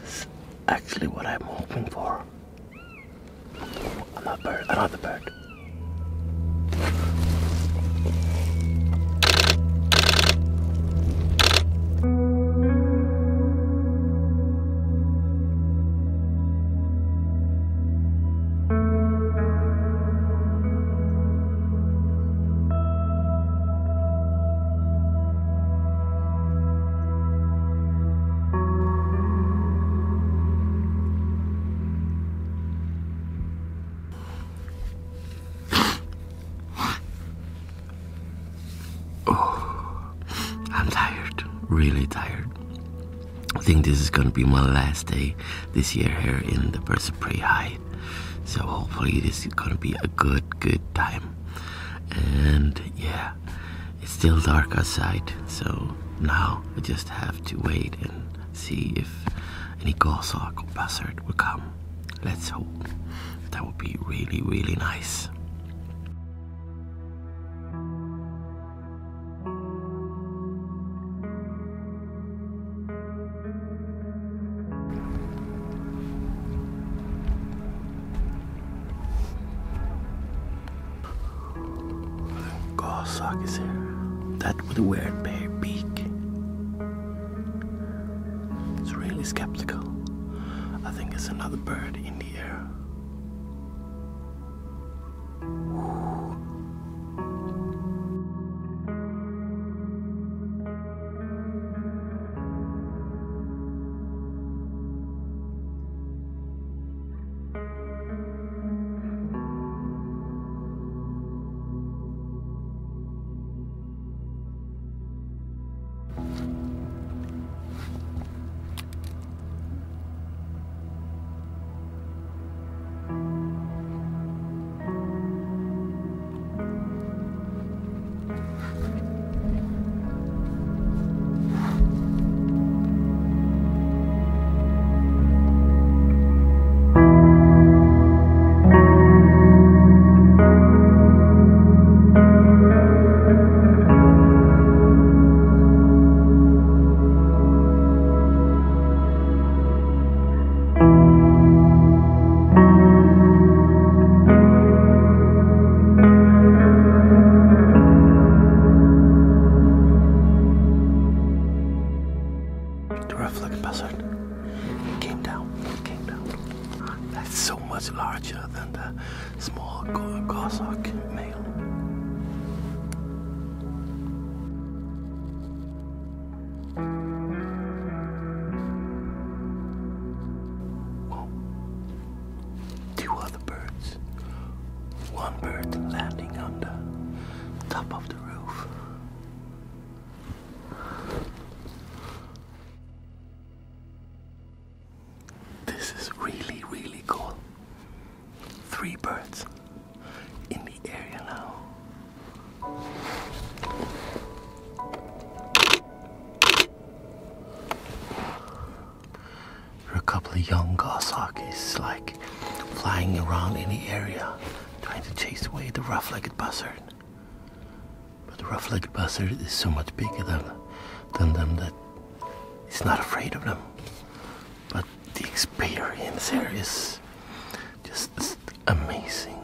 is actually what I'm hoping for. Another bird, another bird. I'm tired, really tired. I think this is gonna be my last day this year here in the Birds of Prey hide. So hopefully this is gonna be a good time. And yeah, it's still dark outside, so now I just have to wait and see if any goshawk or buzzard will come. Let's hope. That would be really nice. Goshawk is here. That with a weird bare beak. It's really skeptical. I think it's another bird in the air. That's so much larger than the small goshawk male. Whoa. Two other birds. One bird landing on the top of the roof. This is really, really cool. 3 birds in the area now. There are a couple of young goshawks like flying around in the area, trying to chase away the rough-legged buzzard. But the rough-legged buzzard is so much bigger than them that it's not afraid of them. But the experience here is just amazing.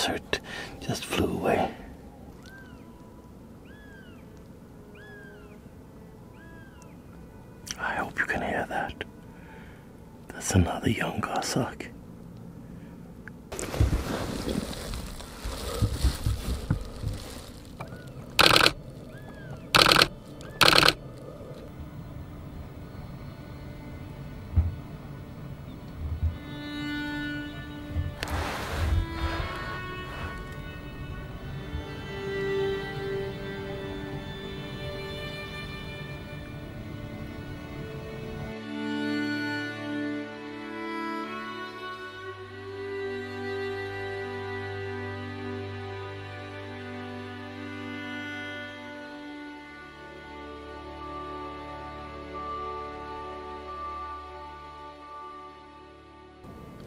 buzzard just flew away. I hope you can hear that. That's another young goshawk.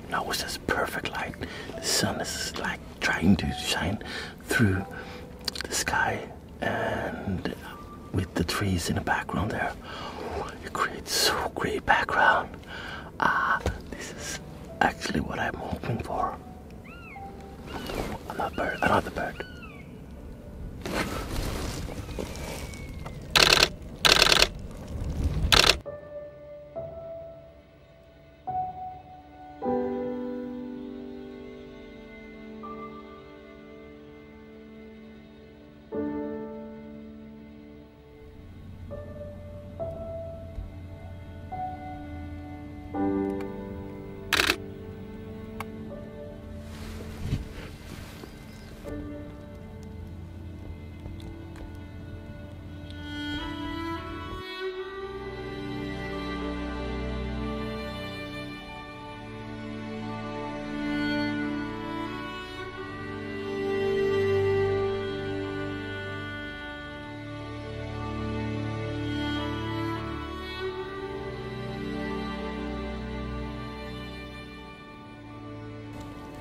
Now it's just perfect light. The sun is like trying to shine through the sky, and with the trees in the background there, it creates so great background. This is actually what I'm hoping for. Another bird.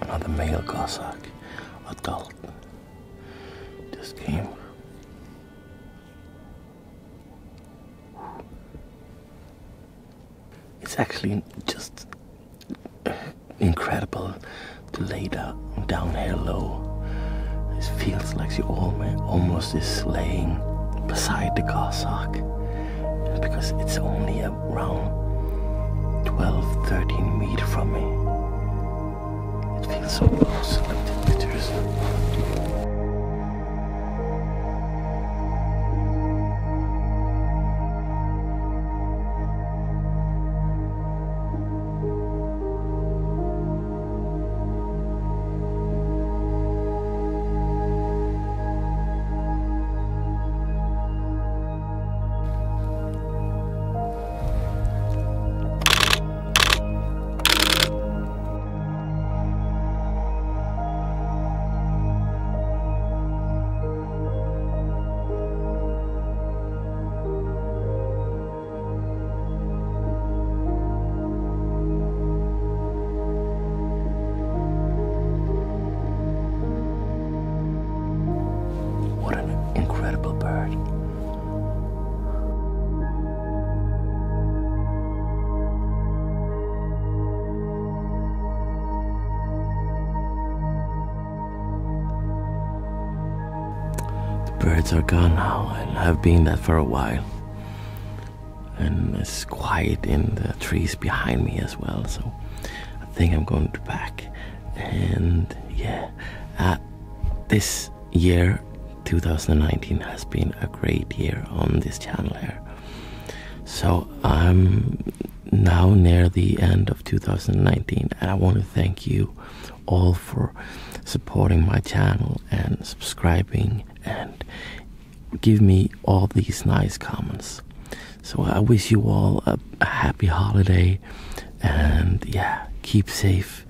Another male goshawk, adult, just came. It's actually just incredible to lay down here low. It feels like you almost is laying beside the goshawk, because it's only around 12-13 meters from me. It feels so close. Look at the pictures. Birds are gone now, and have been that for a while. And it's quiet in the trees behind me as well, so I think I'm going to back. And yeah, this year, 2019, has been a great year on this channel here. So I'm now near the end of 2019, and I want to thank you all for supporting my channel and subscribing and give me all these nice comments. So I wish you all a happy holiday, and yeah, keep safe,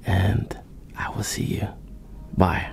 and I will see you. Bye.